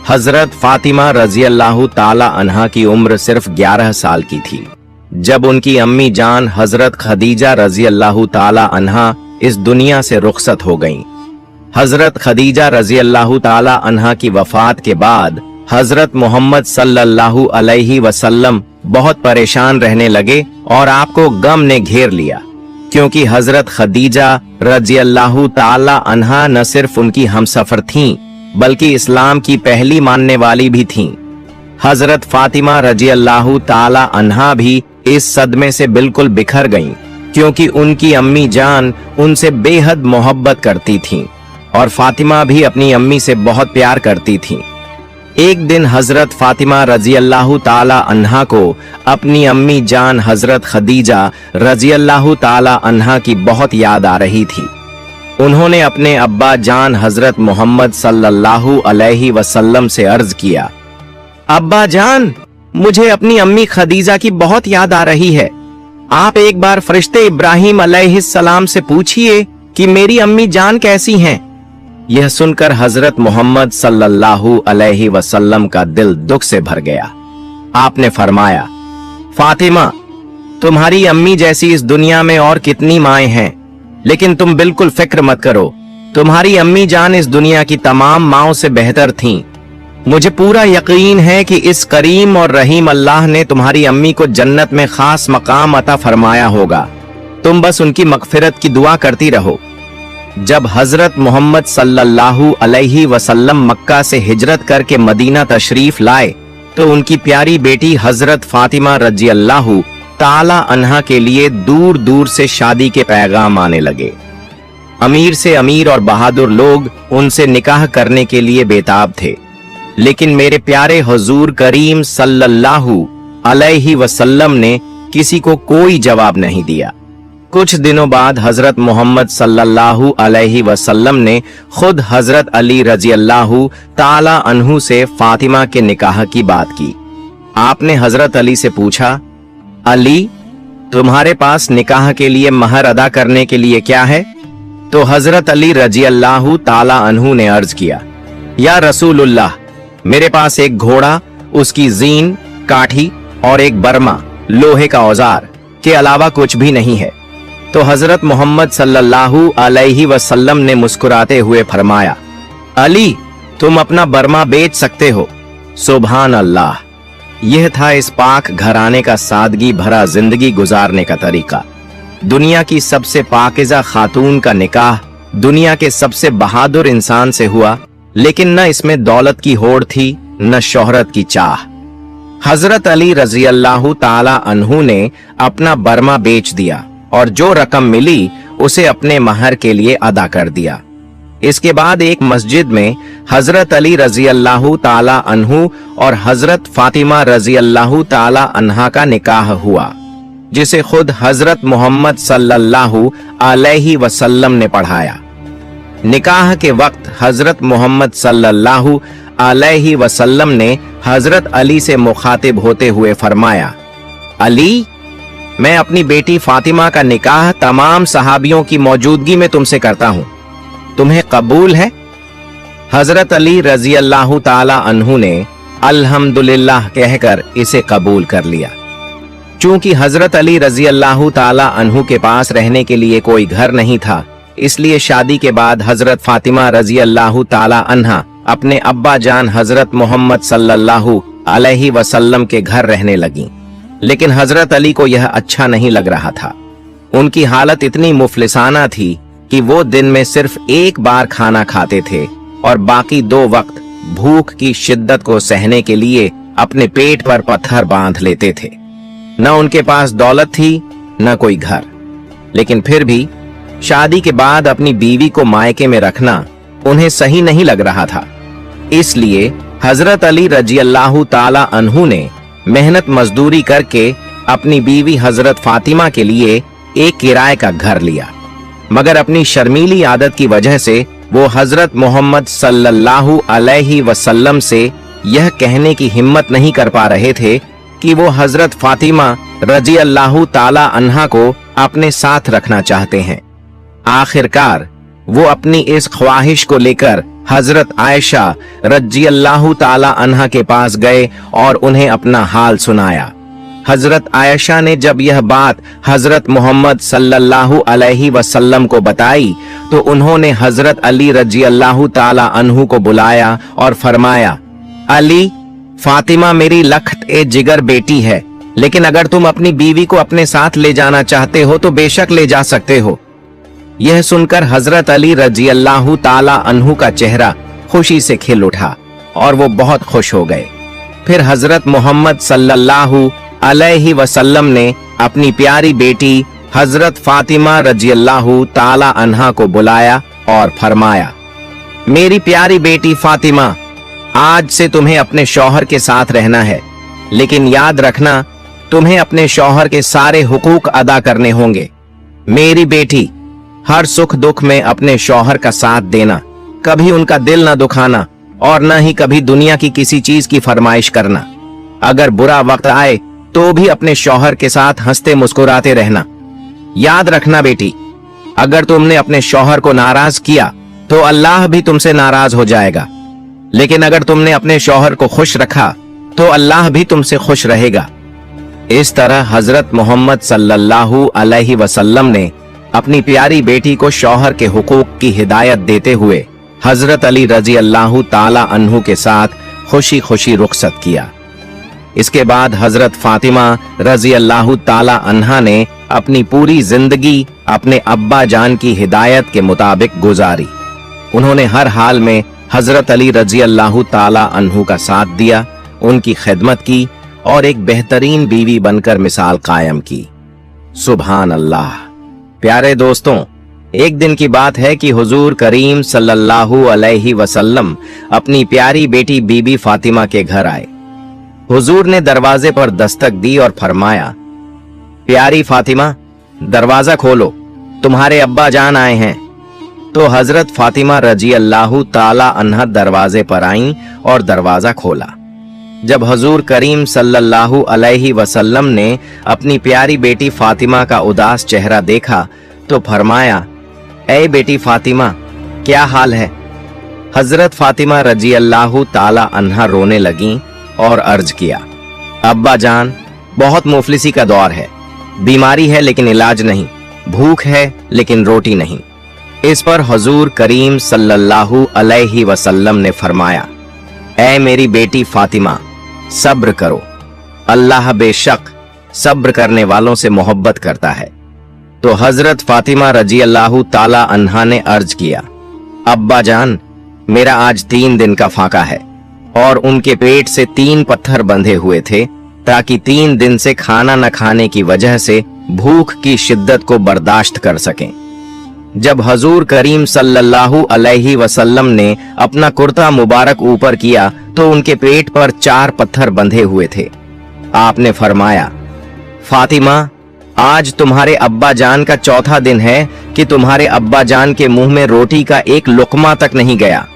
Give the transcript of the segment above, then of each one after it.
हजरत फातिमा रजी अल्लाह ताला अन्हा की उम्र सिर्फ 11 साल की थी जब उनकी अम्मी जान हजरत खदीजा रजी अल्लाह ताला अन्हा इस दुनिया से रुखसत हो गईं। हजरत खदीजा रजी अल्लाह ताला अन्हा की वफात के बाद हजरत मोहम्मद सल्लल्लाहु अलैहि वसल्लम बहुत परेशान रहने लगे और आपको गम ने घेर लिया, क्योंकि हजरत खदीजा रजी अल्लाह ताला अन्हा न सिर्फ उनकी हमसफर थीं बल्कि इस्लाम की पहली मानने वाली भी थीं। हजरत फातिमा रजी अल्लाह ताला अन्हा भी इस सदमे से बिल्कुल बिखर गईं, क्योंकि उनकी अम्मी जान उनसे बेहद मोहब्बत करती थीं और फातिमा भी अपनी अम्मी से बहुत प्यार करती थीं। एक दिन हजरत फातिमा रजी अल्लाह ताला अन्हा को अपनी अम्मी जान हजरत खदीजा रजी अल्लाह ताला अन्हा की बहुत याद आ रही थी। उन्होंने अपने अब्बा जान हजरत मोहम्मद सल्लल्लाहु अलैहि वसल्लम से अर्ज किया, अब्बा जान, मुझे अपनी अम्मी खदीजा की बहुत याद आ रही है। आप एक बार फरिश्ते इब्राहिम अलैहिस्सलाम से पूछिए कि मेरी अम्मी जान कैसी हैं। यह सुनकर हजरत मोहम्मद सल्लल्लाहु अलैहि वसल्लम का दिल दुख से भर गया। आपने फरमाया, फातिमा, तुम्हारी अम्मी जैसी इस दुनिया में और कितनी माएं हैं, लेकिन तुम बिल्कुल फिक्र मत करो, तुम्हारी अम्मी जान इस दुनिया की तमाम माओं से बेहतर थीं। मुझे पूरा यकीन है कि इस करीम और रहीम अल्लाह ने तुम्हारी अम्मी को जन्नत में खास मकाम अता फरमाया होगा। तुम बस उनकी मगफिरत की दुआ करती रहो। जब हजरत मोहम्मद सल्लल्लाहु अलैहि वसल्लम मक्का से हिजरत करके मदीना तशरीफ लाए तो उनकी प्यारी बेटी हजरत फातिमा रजी अल्लाह ताला अन्हा के लिए दूर दूर से शादी के पैगाम आने लगे। अमीर से अमीर और बहादुर लोग उनसे निकाह करने के लिए बेताब थे, लेकिन मेरे प्यारे हुजूर करीम सल्लल्लाहु अलैहि वसल्लम ने किसी को कोई जवाब नहीं दिया। कुछ दिनों बाद हजरत मोहम्मद सल्लल्लाहु अलैहि वसल्लम ने खुद हजरत अली रजी अल्लाह ताला अन्हु से फातिमा के निकाह की बात की। आपने हजरत अली से पूछा, अली, तुम्हारे पास निकाह के लिए महर अदा करने के लिए क्या है? तो हजरत अली रजी अल्लाह ताला अन्हु ने अर्ज किया, या रसूलुल्लाह, मेरे पास एक घोड़ा, उसकी जीन, काठी और एक बर्मा लोहे का औजार के अलावा कुछ भी नहीं है। तो हजरत मोहम्मद सल्लल्लाहु अलैहि वसल्लम ने मुस्कुराते हुए फरमाया, अली, तुम अपना बर्मा बेच सकते हो। सुभान अल्लाह। यह था इस पाक घराने का सादगी भरा जिंदगी गुजारने का तरीका। दुनिया की सबसे पाकिज़ा खातून का निकाह दुनिया के सबसे बहादुर इंसान से हुआ, लेकिन न इसमें दौलत की होड़ थी न शोहरत की चाह। हजरत अली रजी अल्लाह ताला अन्हु ने अपना बर्मा बेच दिया और जो रकम मिली उसे अपने महर के लिए अदा कर दिया। इसके बाद एक मस्जिद में हजरत अली रजी अल्लाह ताला अन्हु और हजरत फातिमा रजी अल्लाह ताला अन्हा का निकाह हुआ, जिसे खुद हजरत मोहम्मद सल्लल्लाहु अलैहि वसल्लम ने पढ़ाया। निकाह के वक्त हजरत मोहम्मद सल्लल्लाहु अलैहि वसल्लम ने हजरत अली से मुखातिब होते हुए फरमाया, अली, मैं अपनी बेटी फातिमा का निकाह तमाम सहाबियों की मौजूदगी में तुमसे करता हूं, तुम्हें कबूल है? हजरत अली रजी अल्लाह ताला अन्हु ने अल्हम्दुलिल्लाह कहकर इसे कबूल कर लिया। चूंकि हजरत अली रजी अल्लाह ताला अन्हु के पास रहने के लिए कोई घर नहीं था, इसलिए शादी के बाद हजरत फातिमा रजी अल्लाह ताला अन्हा अपने अब्बा जान हजरत मोहम्मद सल्लल्लाहु अलैहि वसल्लम के घर रहने लगीं। लेकिन हजरत अली को यह अच्छा नहीं लग रहा था। उनकी हालत इतनी मुफलिसाना थी कि वो दिन में सिर्फ एक बार खाना खाते थे और बाकी 2 वक्त भूख की शिद्दत को सहने के लिए अपने पेट पर पत्थर बांध लेते थे। न उनके पास दौलत थी न कोई घर, लेकिन फिर भी शादी के बाद अपनी बीवी को मायके में रखना उन्हें सही नहीं लग रहा था। इसलिए हजरत अली रजी अल्लाह ताला अन्हु ने मेहनत मजदूरी करके अपनी बीवी हजरत फातिमा के लिए एक किराए का घर लिया, मगर अपनी शर्मीली आदत की वजह से वो हजरत मोहम्मद सल्लल्लाहु अलैहि वसल्लम से यह कहने की हिम्मत नहीं कर पा रहे थे कि वो हजरत फातिमा रजी अल्लाह ताला अन्हा को अपने साथ रखना चाहते हैं। आखिरकार वो अपनी इस ख्वाहिश को लेकर हजरत आयशा रज़ियल्लाहु ताला अन्हा के पास गए और उन्हें अपना हाल सुनाया। हजरत आयशा ने जब यह बात हजरत मोहम्मद सल्लल्लाहु अलैहि वसल्लम को बताई तो उन्होंने हजरत अली रज़ियल्लाहु ताला अन्हु को बुलाया और फरमाया, अली, फातिमा मेरी लख्त ए जिगर बेटी है, लेकिन अगर तुम अपनी बीवी को अपने साथ ले जाना चाहते हो तो बेशक ले जा सकते हो। यह सुनकर हजरत अली रज़ियल्लाहु ताला अन्हु का चेहरा खुशी से खिल उठा और वो बहुत खुश हो गए। फिर हजरत मोहम्मद सल्लल्लाहु अलैहि वसल्लम ने अपनी प्यारी बेटी हजरत फातिमा रज़ियल्लाहु ताला अन्हा को बुलाया और फरमाया, मेरी प्यारी बेटी फातिमा, आज से तुम्हें अपने शौहर के साथ रहना है, लेकिन याद रखना तुम्हें अपने शौहर के सारे हुकूक अदा करने होंगे। मेरी बेटी, हर सुख दुख में अपने शौहर का साथ देना, कभी उनका दिल न दुखाना और न ही कभी दुनिया की किसी चीज की फरमाइश करना। अगर बुरा वक्त आए तो भी अपने शौहर के साथ हंसते मुस्कुराते रहना। याद रखना बेटी, अगर तुमने अपने शौहर को नाराज किया तो अल्लाह भी तुमसे नाराज हो जाएगा, लेकिन अगर तुमने अपने शौहर को खुश रखा तो अल्लाह भी तुमसे खुश रहेगा। इस तरह हजरत मोहम्मद सल्लल्लाहु अलैहि वसल्लम ने अपनी प्यारी बेटी को शौहर के हुकूक की हिदायत देते हुए हजरत अली रज़ियल्लाहु ताला अन्हु के साथ खुशी खुशी रुखसत किया। इसके बाद हजरत फातिमा रज़ियल्लाहु ताला अन्हा ने अपनी पूरी जिंदगी अपने अब्बा जान की हिदायत के मुताबिक गुजारी। उन्होंने हर हाल में हजरत अली रज़ियल्लाहु ताला अन्हु का साथ दिया, उनकी खिदमत की और एक बेहतरीन बीवी बनकर मिसाल कायम की। सुभान अल्लाह। प्यारे दोस्तों, एक दिन की बात है कि हुजूर करीम सल्लल्लाहु अलैहि वसल्लम अपनी प्यारी बेटी बीबी फातिमा के घर आए। हुजूर ने दरवाजे पर दस्तक दी और फरमाया, प्यारी फातिमा, दरवाजा खोलो, तुम्हारे अब्बा जान आए हैं। तो हजरत फातिमा रज़ियल्लाहु ताला अन्हा दरवाजे पर आईं और दरवाजा खोला। जब हुजूर करीम सल्लल्लाहु अलैहि वसल्लम ने अपनी प्यारी बेटी फातिमा का उदास चेहरा देखा तो फरमाया, ऐ बेटी फातिमा, क्या हाल है? हजरत फातिमा रज़ियल्लाहु ताला अन्हा रोने लगीं और अर्ज किया, अब्बा जान, बहुत मुफलिसी का दौर है, बीमारी है लेकिन इलाज नहीं, भूख है लेकिन रोटी नहीं। इस पर हुजूर करीम सल्लल्लाहु अलैहि वसल्लम ने फरमाया, ऐ मेरी बेटी फातिमा, सब्र करो, अल्लाह बेशक सब्र करने वालों से मोहब्बत करता है। तो हजरत फातिमा रज़ियल्लाहु ताला अन्हा ने अर्ज किया, अब्बा जान, मेरा आज 3 दिन का फाका है और उनके पेट से 3 पत्थर बंधे हुए थे ताकि 3 दिन से खाना न खाने की वजह से भूख की शिद्दत को बर्दाश्त कर सकें। जब हजूर करीम सल्लल्लाहु अलैहि वसल्लम ने अपना कुर्ता मुबारक ऊपर किया तो उनके पेट पर 4 पत्थर बंधे हुए थे। आपने फरमाया, फातिमा, आज तुम्हारे अब्बा जान का 4था दिन है कि तुम्हारे अब्बा जान के मुंह में रोटी का एक लुकमा तक नहीं गया।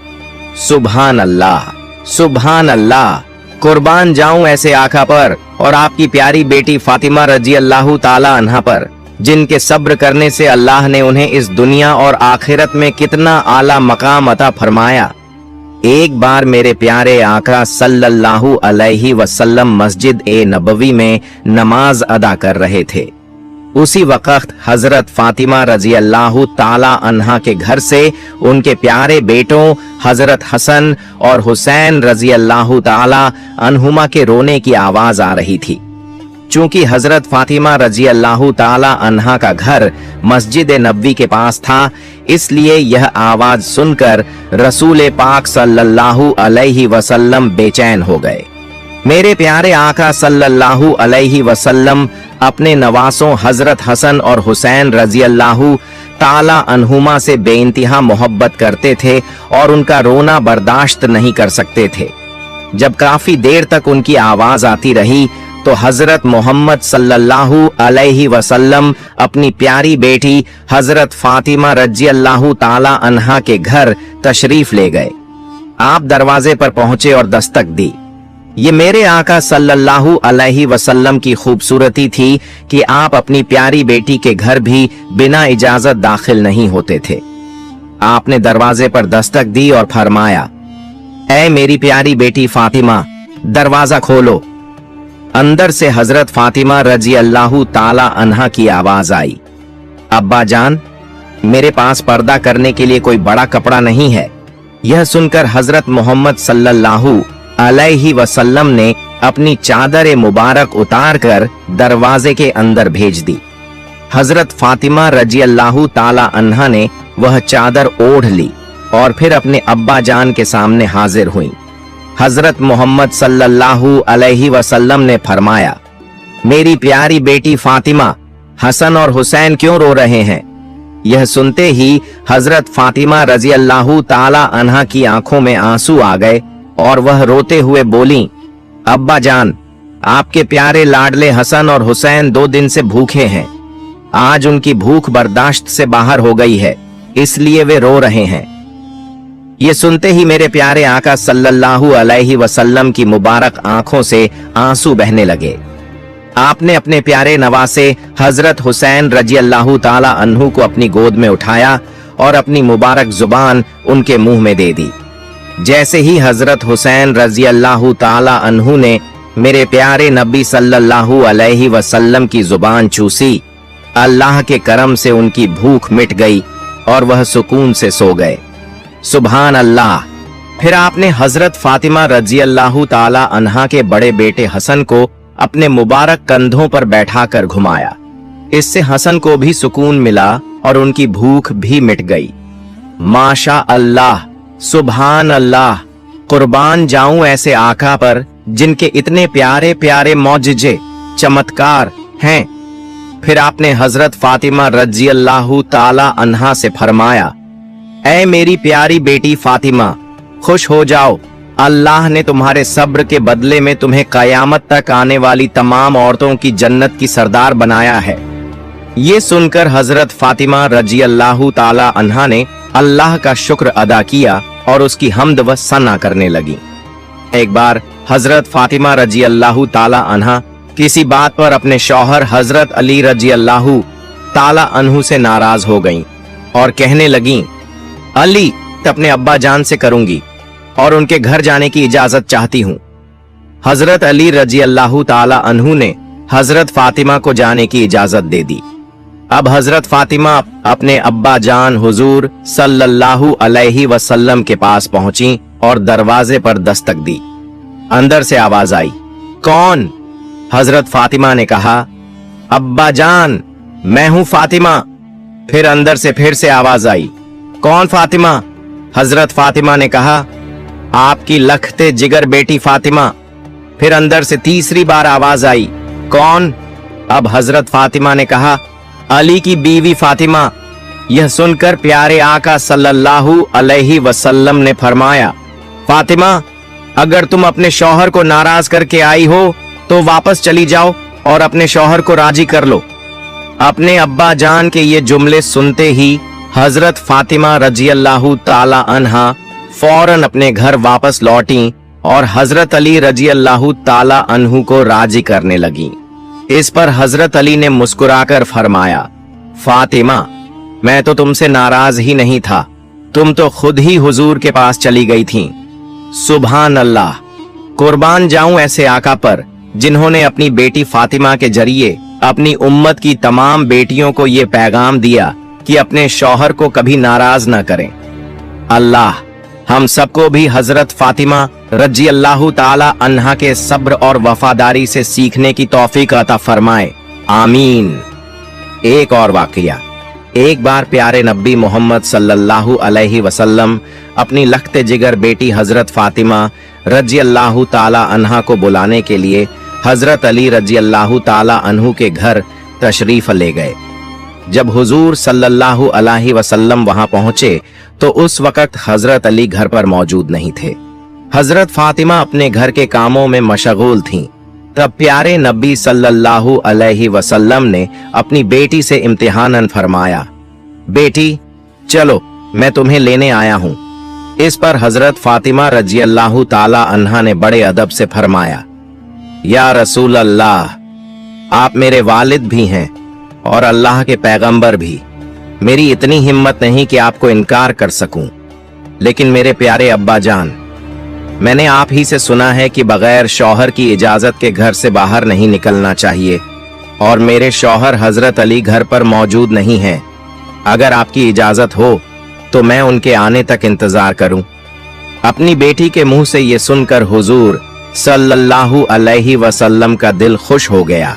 सुभान अल्लाह, सुभान अल्लाह, कुर्बान जाऊं ऐसे आका पर और आपकी प्यारी बेटी फातिमा रज़ियल्लाहु ताला अन्हा पर, जिनके सब्र करने से अल्लाह ने उन्हें इस दुनिया और आखिरत में कितना आला मकाम अता फरमाया। एक बार मेरे प्यारे आका सल्लल्लाहु अलैहि वसल्लम मस्जिद ए नबवी में नमाज अदा कर रहे थे। उसी वक्त हजरत फातिमा रज़ियल्लाहु ताला अन्हा के घर से उनके प्यारे बेटों हजरत हसन और हुसैन रज़ियल्लाहु ताला अन्हुमा के रोने की आवाज आ रही थी। चूंकि हजरत फातिमा रज़ियल्लाहु ताला अन्हा का घर मस्जिद नबवी के पास था, इसलिए यह आवाज सुनकर रसूल पाक सल्लल्लाहु अलैहि वसल्लम बेचैन हो गए। मेरे प्यारे आका सल्लल्लाहु अलैहि वसल्लम अपने नवासों हजरत हसन और हुसैन रज़ियल्लाहु ताला अन्हुमा से बेइंतहा मोहब्बत करते थे और उनका रोना बर्दाश्त नहीं कर सकते थे। जब काफी देर तक उनकी आवाज आती रही तो हजरत मोहम्मद सल्लल्लाहु अलैहि वसल्लम अपनी प्यारी बेटी हजरत फातिमा रज़ियल्लाहु ताला अन्हा के घर तशरीफ ले गए। आप दरवाजे पर पहुंचे और दस्तक दी। ये मेरे आका सल्लल्लाहु अलैहि वसल्लम की खूबसूरती थी कि आप अपनी प्यारी बेटी के घर भी बिना इजाजत दाखिल नहीं होते थे। आपने दरवाजे पर दस्तक दी और फरमाया, ऐ मेरी प्यारी बेटी फातिमा, दरवाजा खोलो। अंदर से हजरत फातिमा रजी अल्लाह ताला अन्हा की आवाज आई, अब्बा जान, मेरे पास पर्दा करने के लिए कोई बड़ा कपड़ा नहीं है। यह सुनकर हजरत मोहम्मद सल्लल्लाहु अलैहि वसल्लम ने अपनी चादर मुबारक उतार कर दरवाजे के अंदर भेज दी। हजरत फातिमा रजी अल्लाह ताला अन्हा ने वह चादर ओढ़ ली और फिर अपने अब्बा जान के सामने हाजिर हुई। हजरत मोहम्मद सल्लल्लाहु अलैहि वसल्लम ने फरमाया, मेरी प्यारी बेटी फातिमा, हसन और हुसैन क्यों रो रहे हैं? यह सुनते ही हजरत फातिमा रजी अल्लाह ताला अन्हा की आंखों में आंसू आ गए और वह रोते हुए बोली, अब्बा जान, आपके प्यारे लाडले हसन और हुसैन 2 दिन से भूखे हैं। आज उनकी भूख बर्दाश्त से बाहर हो गई है, इसलिए वे रो रहे हैं। ये सुनते ही मेरे प्यारे आका सल्लल्लाहु अलैहि वसल्लम की मुबारक आंखों से आंसू बहने लगे। आपने अपने प्यारे नवासे हजरत हुसैन रजी अल्लाह ताला अन्हु को अपनी गोद में उठाया और अपनी मुबारक जुबान उनके मुंह में दे दी। जैसे ही हजरत हुसैन रजी अल्लाह ताला अन्हु ने मेरे प्यारे नबी सल्लल्लाहु अलैहि वसल्लम की जुबान चूसी, अल्लाह के करम से उनकी भूख मिट गई और वह सुकून से सो गए। सुभान अल्लाह। फिर आपने हजरत फातिमा रजी अल्लाह ताला अन्हा के बड़े बेटे हसन को अपने मुबारक कंधों पर बैठाकर घुमाया। इससे हसन को भी सुकून मिला और उनकी भूख भी मिट गई। माशा अल्लाह, सुभान अल्लाह। कुर्बान जाऊं ऐसे आका पर जिनके इतने प्यारे प्यारे मौजिजे चमत्कार हैं। फिर आपने हजरत फातिमा रजी अल्लाह ताला अन्हा से फरमाया, ऐ मेरी प्यारी बेटी फातिमा, खुश हो जाओ, अल्लाह ने तुम्हारे सब्र के बदले में तुम्हें कयामत तक आने वाली तमाम औरतों की जन्नत की सरदार बनाया है। ये सुनकर हजरत फातिमा रजी अल्लाह ताला अन्हा ने अल्लाह का शुक्र अदा किया और उसकी हम्द व सना करने लगी। एक बार हजरत फातिमा रजी अल्लाह ताला अन्हा किसी बात पर अपने शौहर हजरत अली रजी अल्लाह ताला अन्हु से नाराज हो गईं और कहने लगीं, अली, अपने अब्बा जान से करूंगी और उनके घर जाने की इजाजत चाहती हूँ। हजरत अली रजी अल्लाह ताला अन्हु ने हजरत फातिमा को जाने की इजाजत दे दी। अब हजरत फातिमा अपने अब्बा जान हुजूर सल्लल्लाहु अलैहि वसल्लम के पास पहुंची और दरवाजे पर दस्तक दी। अंदर से आवाज आई, कौन? हजरत फातिमा ने कहा, अब्बा जान, मैं हूं फातिमा। फिर अंदर से फिर से आवाज आई, कौन फातिमा? हजरत फातिमा ने कहा, आपकी लखते जिगर बेटी फातिमा। फिर अंदर से तीसरी बार आवाज आई, कौन? अब हजरत फातिमा ने कहा, अली की बीवी फातिमा। यह सुनकर प्यारे आका सल्लल्लाहु अलैहि वसल्लम ने फरमाया, फातिमा, अगर तुम अपने शौहर को नाराज करके आई हो तो वापस चली जाओ और अपने शौहर को राजी कर लो। अपने अब्बा जान के ये जुमले सुनते ही हजरत फातिमा रजी अल्लाह ताला अन्हा फौरन अपने घर वापस लौटी और हजरत अली रजी अल्लाह ताला अन्हु को राजी करने लगी। इस पर हजरत अली ने मुस्कुराकर फरमाया, फातिमा, मैं तो तुमसे नाराज ही नहीं था, तुम तो खुद ही हुजूर के पास चली गई थीं। सुभान अल्लाह। कुर्बान जाऊं ऐसे आका पर जिन्होंने अपनी बेटी फातिमा के जरिए अपनी उम्मत की तमाम बेटियों को ये पैगाम दिया कि अपने शौहर को कभी नाराज न करें। अल्लाह हम सबको भी हजरत फातिमा रजी अल्लाह ताला अन्हा के सब्र और वफादारी से सीखने की तौफीक अता फरमाए, आमीन। एक और वाकया। एक बार प्यारे नबी मोहम्मद सल्लल्लाहु अलैहि वसल्लम अपनी लखते जिगर बेटी हजरत फातिमा रजी अल्लाह ताला अन्हा को बुलाने के लिए हजरत अली रजी अल्लाह ताला अन्हु के घर तशरीफ ले गए। जब हुजूर सल्लल्लाहु अलैहि वसल्लम वहां पहुंचे तो उस वक्त हजरत अली घर पर मौजूद नहीं थे। हजरत फातिमा अपने घर के कामों में मशगूल थीं। तब प्यारे नबी सल्लल्लाहु अलैहि वसल्लम ने अपनी बेटी से इम्तिहानन फरमाया, बेटी चलो, मैं तुम्हें लेने आया हूँ। इस पर हजरत फातिमा रजी अल्लाह ताला अन्हा ने बड़े अदब से फरमाया, या रसूल अल्लाह, आप मेरे वालिद भी हैं और अल्लाह के पैगंबर भी। मेरी इतनी हिम्मत नहीं कि आपको इनकार कर सकूं। लेकिन मेरे प्यारे अब्बा जान, मैंने आप ही से सुना है कि बगैर शौहर की इजाजत के घर से बाहर नहीं निकलना चाहिए, और मेरे शौहर हजरत अली घर पर मौजूद नहीं हैं। अगर आपकी इजाजत हो तो मैं उनके आने तक इंतजार करूं। अपनी बेटी के मुंह से ये सुनकर हुजूर सल्लल्लाहु अलैहि वसल्लम का दिल खुश हो गया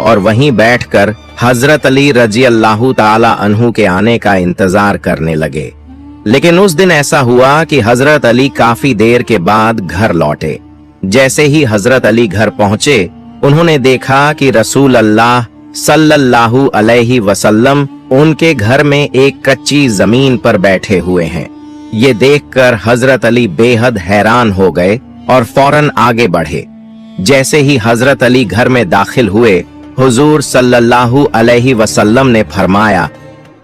और वहीं बैठकर हजरत अली रजी अल्लाह ताला अन्हु के आने का इंतजार करने लगे। लेकिन उस दिन ऐसा हुआ कि हजरत अली काफी देर के बाद घर लौटे। जैसे ही हजरत अली घर पहुंचे, उन्होंने देखा कि रसूल अल्लाह सल्लल्लाहु अलैहि वसल्लम उनके घर में एक कच्ची जमीन पर बैठे हुए हैं। ये देखकर हजरत अली बेहद हैरान हो गए और फौरन आगे बढ़े। जैसे ही हजरत अली घर में दाखिल हुए, हुजूर सल्लल्लाहु अलैहि वसल्लम ने फरमाया,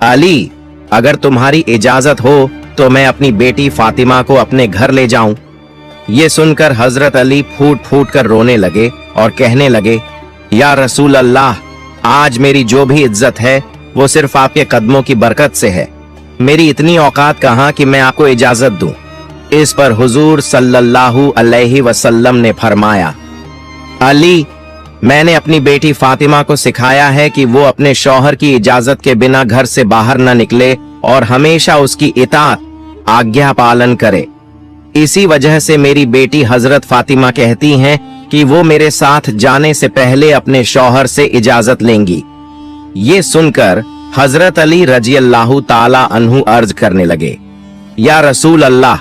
अली, अगर तुम्हारी इजाजत हो तो मैं अपनी बेटी फातिमा को अपने घर ले जाऊं। ये सुनकर हजरत अली फूट फूट कर रोने लगे और कहने लगे, या रसूल अल्लाह, आज मेरी जो भी इज्जत है वो सिर्फ आपके कदमों की बरकत से है। मेरी इतनी औकात कहां कि मैं आपको इजाजत दूं। इस पर हुजूर सल्लल्लाहु अलैहि वसल्लम ने फरमाया, अली, मैंने अपनी बेटी फातिमा को सिखाया है कि वो अपने शौहर की इजाजत के बिना घर से बाहर न निकले और हमेशा उसकी इताअत, आज्ञा पालन करे। इसी वजह से मेरी बेटी हजरत फातिमा कहती हैं कि वो मेरे साथ जाने से पहले अपने शौहर से इजाजत लेंगी। ये सुनकर हजरत अली रजी अल्लाह ताला अन्हु अर्ज करने लगे, या रसूल अल्लाह,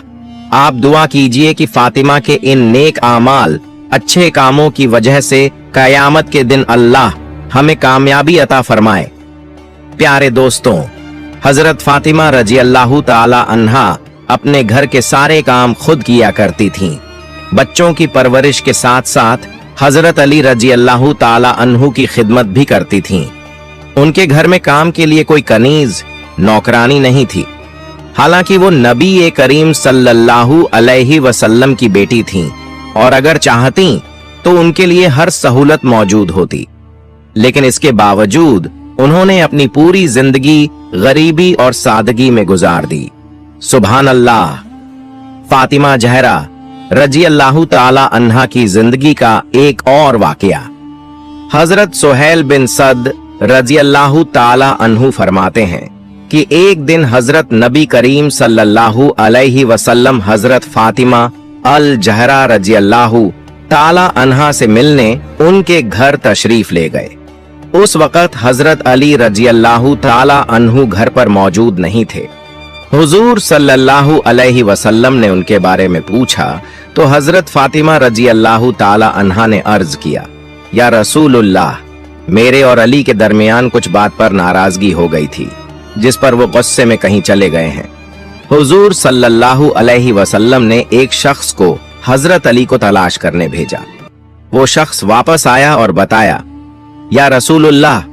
आप दुआ कीजिए कि फातिमा के इन नेक आमाल, अच्छे कामों की वजह से कयामत के दिन अल्लाह हमें कामयाबी अता फरमाए। प्यारे दोस्तों, हजरत फातिमा रजी अल्लाह ताला अन्हा अपने घर के सारे काम खुद किया करती थीं। बच्चों की परवरिश के साथ साथ हजरत अली रजी अल्लाह ताला अन्हु की खिदमत भी करती थीं। उनके घर में काम के लिए कोई कनीज, नौकरानी नहीं थी। हालांकि वो नबी करीम सल्लल्लाहु अलैहि वसल्लम की बेटी थीं और अगर चाहती तो उनके लिए हर सहूलत मौजूद होती। लेकिन इसके बावजूद उन्होंने अपनी पूरी जिंदगी गरीबी और सादगी में गुजार दी। सुभान अल्लाह। फातिमा जहरा रजी अल्लाह ताला अन्हा की जिंदगी का एक और वाकया। हजरत सुहैल बिन सद रजी अल्लाह ताला अन्हु फरमाते हैं कि एक दिन हजरत नबी करीम सल्लल्लाहु अलैहि वसल्लम हजरत फातिमा अल जहरा रजी अल्लाह ताला अन्हा से मिलने उनके घर तशरीफ ले गए। उस वक़्त हजरत अली रजी अल्लाह ताला अन्हु घर पर मौजूद नहीं थे। हुजूर सल्लल्लाहु अलैहि वसल्लम ने उनके बारे में पूछा तो हजरत फातिमा रजी अल्लाह ताला अन्हा ने अर्ज किया, या रसूलुल्लाह, मेरे और अली के दरमियान कुछ बात पर नाराजगी हो गई थी, जिस पर वो गुस्से में कहीं चले गए हैं। हुजूर सल्लल्लाहु अलैहि वसल्लम ने एक शख्स को हजरत अली को तलाश करने भेजा। वो शख्स वापस आया और बताया, या रसूलुल्लाह,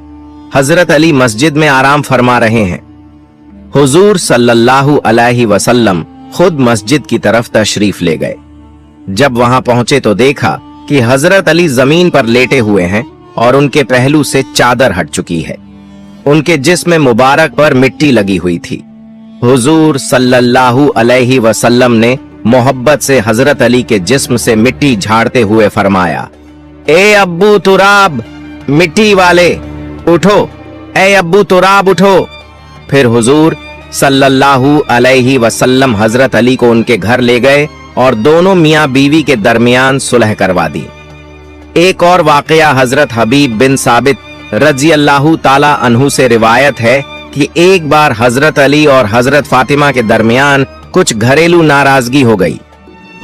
हजरत अली मस्जिद में आराम फरमा रहे हैं। हुजूर सल्लल्लाहु अलैहि वसल्लम खुद मस्जिद की तरफ तशरीफ ले गए। जब वहां पहुंचे तो देखा कि हजरत अली जमीन पर लेटे हुए हैं और उनके पहलू से चादर हट चुकी है। उनके जिस्म मुबारक पर मिट्टी लगी हुई थी। हुजूर सल्लल्लाहु अलैहि वसल्लम ने मोहब्बत से हजरत अली के जिस्म से मिट्टी झाड़ते हुए फरमाया, ए अब्बू तुराब, मिट्टी वाले उठो, ए अब्बू तुराब उठो। फिर हुजूर सल्लल्लाहु अलैहि वसल्लम हजरत अली को उनके घर ले गए और दोनों मियां बीवी के दरमियान सुलह करवा दी। एक और वाकया हजरत हबीब बिन साबित रजी अल्लाह ताला अन्हु से रिवायत है कि एक बार हजरत अली और हजरत फातिमा के दरमियान कुछ घरेलू नाराजगी हो गई।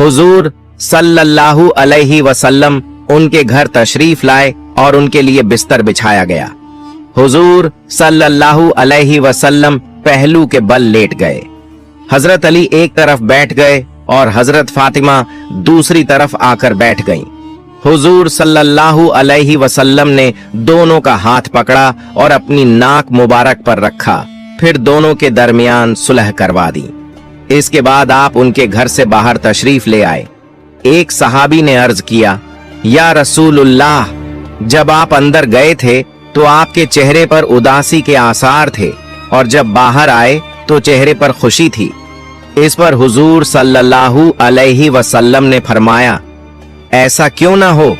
हुजूर सल्लल्लाहु अलैहि वसल्लम उनके घर तशरीफ लाए और उनके लिए बिस्तर बिछाया गया। हुजूर सल्लल्लाहु अलैहि वसल्लम पहलू के बल लेट गए। हजरत अली एक तरफ बैठ गए और हजरत फातिमा दूसरी तरफ आकर बैठ गईं। हुजूर सल्लल्लाहु अलैहि वसल्लम ने दोनों का हाथ पकड़ा और अपनी नाक मुबारक पर रखा, फिर दोनों के दरमियान सुलह करवा दी। इसके बाद आप उनके घर से बाहर तशरीफ ले आए। एक सहाबी ने अर्ज किया, या रसूलुल्लाह, जब आप अंदर गए थे तो आपके चेहरे पर उदासी के आसार थे। और जब बाहर आए तो चेहरे पर खुशी थी। इस पर हुजूर सल्लल्लाहु अलैहि वसल्लम ने फरमाया, ऐसा क्यों ना हो,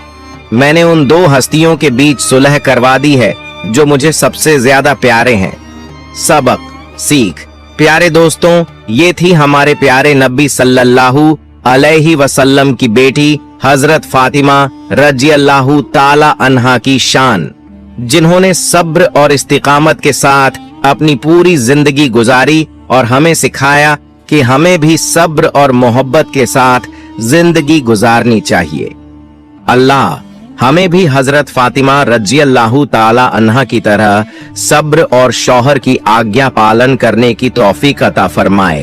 मैंने उन दो हस्तियों के बीच सुलह करवा दी है जो मुझे सबसे ज्यादा प्यारे हैं। सबक सीख। प्यारे दोस्तों, ये थी हमारे प्यारे नबी सल्लल्लाहु अलैहि वसल्लम की बेटी हजरत फातिमा रज़ियल्लाहु ताला अन्हा की शान, जिन्होंने सब्र और इस्तिकामत के साथ अपनी पूरी जिंदगी गुजारी और हमें सिखाया कि हमें भी सब्र और मोहब्बत के साथ जिंदगी गुजारनी चाहिए। अल्लाह हमें भी हजरत फातिमा रज़ियल्लाहु ताला अन्हा की तरह सब्र और शौहर की आज्ञा पालन करने की तौफीक अता फरमाए।